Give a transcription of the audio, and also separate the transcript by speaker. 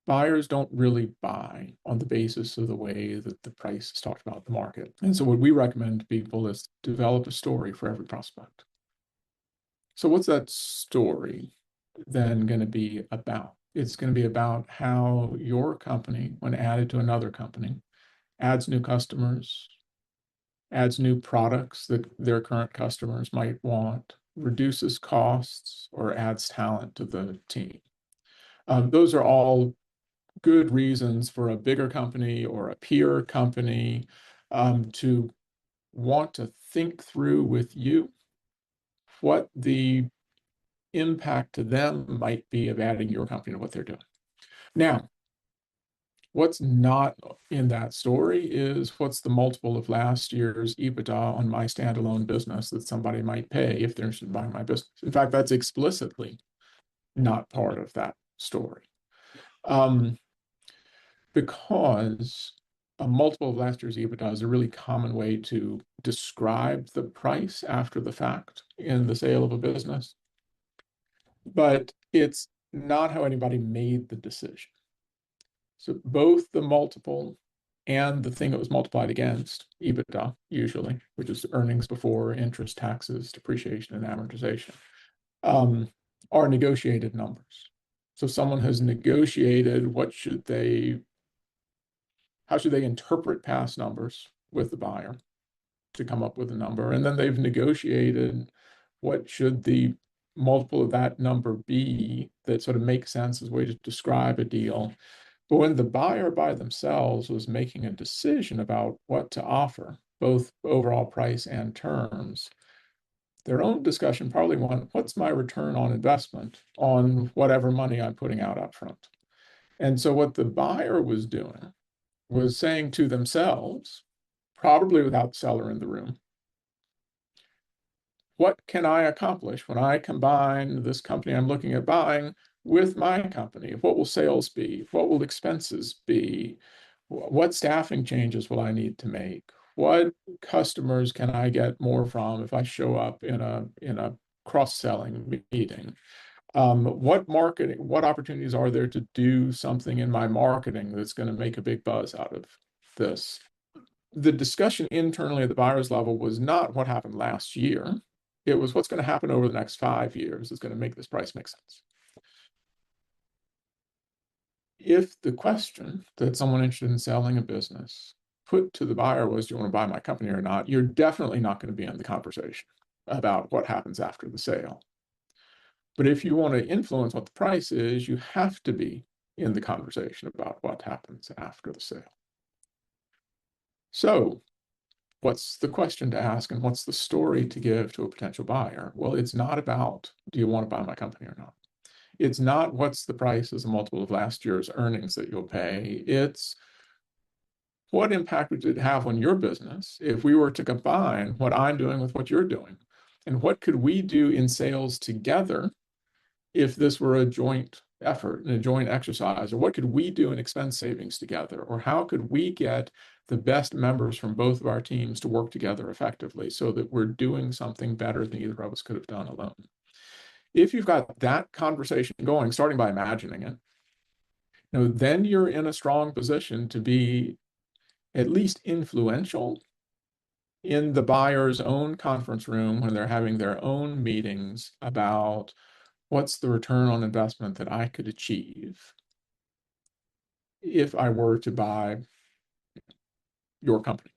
Speaker 1: buyers don't really buy on the basis of the way that the price is talked about in the market. And so what we recommend to people is develop a story for every prospect. So what's that story then going to be about? It's going to be about how your company, when added to another company, adds new customers, adds new products that their current customers might want, reduces costs, or adds talent to the team. Those are all good reasons for a bigger company or a peer company to want to think through with you what the impact to them might be of adding your company to what they're doing. Now, what's not in that story is what's the multiple of last year's EBITDA on my standalone business that somebody might pay if they're interested in buying my business. In fact, that's explicitly not part of that story. Because a multiple of last year's EBITDA is a really common way to describe the price after the fact in the sale of a business. But it's not how anybody made the decision. So both the multiple and the thing it was multiplied against, EBITDA usually, which is earnings before interest, taxes, depreciation, and amortization, are negotiated numbers. So someone has negotiated how should they interpret past numbers with the buyer to come up with a number, and then they've negotiated what should the multiple of that number be that sort of makes sense as a way to describe a deal. But when the buyer by themselves was making a decision about what to offer, both overall price and terms, their own discussion probably went, what's my return on investment on whatever money I'm putting out up front? And so what the buyer was doing was saying to themselves, probably without the seller in the room, what can I accomplish when I combine this company I'm looking at buying with my company? What will sales be? What will expenses be? What staffing changes will I need to make? What customers can I get more from if I show up in a cross-selling meeting? What opportunities are there to do something in my marketing that's going to make a big buzz out of this? The discussion internally at the buyer's level was not what happened last year. It was what's going to happen over the next 5 years is going to make this price make sense. If the question that someone interested in selling a business put to the buyer was, do you want to buy my company or not? You're definitely not going to be in the conversation about what happens after the sale. But if you want to influence what the price is, you have to be in the conversation about what happens after the sale. So what's the question to ask and what's the story to give to a potential buyer? Well, it's not about, do you want to buy my company or not? It's not what's the price as a multiple of last year's earnings that you'll pay. It's what impact would it have on your business if we were to combine what I'm doing with what you're doing? And what could we do in sales together if this were a joint effort and a joint exercise? Or what could we do in expense savings together? Or how could we get the best members from both of our teams to work together effectively so that we're doing something better than either of us could have done alone? If you've got that conversation going, starting by imagining it, then you're in a strong position to be at least influential in the buyer's own conference room when they're having their own meetings about what's the return on investment that I could achieve if I were to buy your company.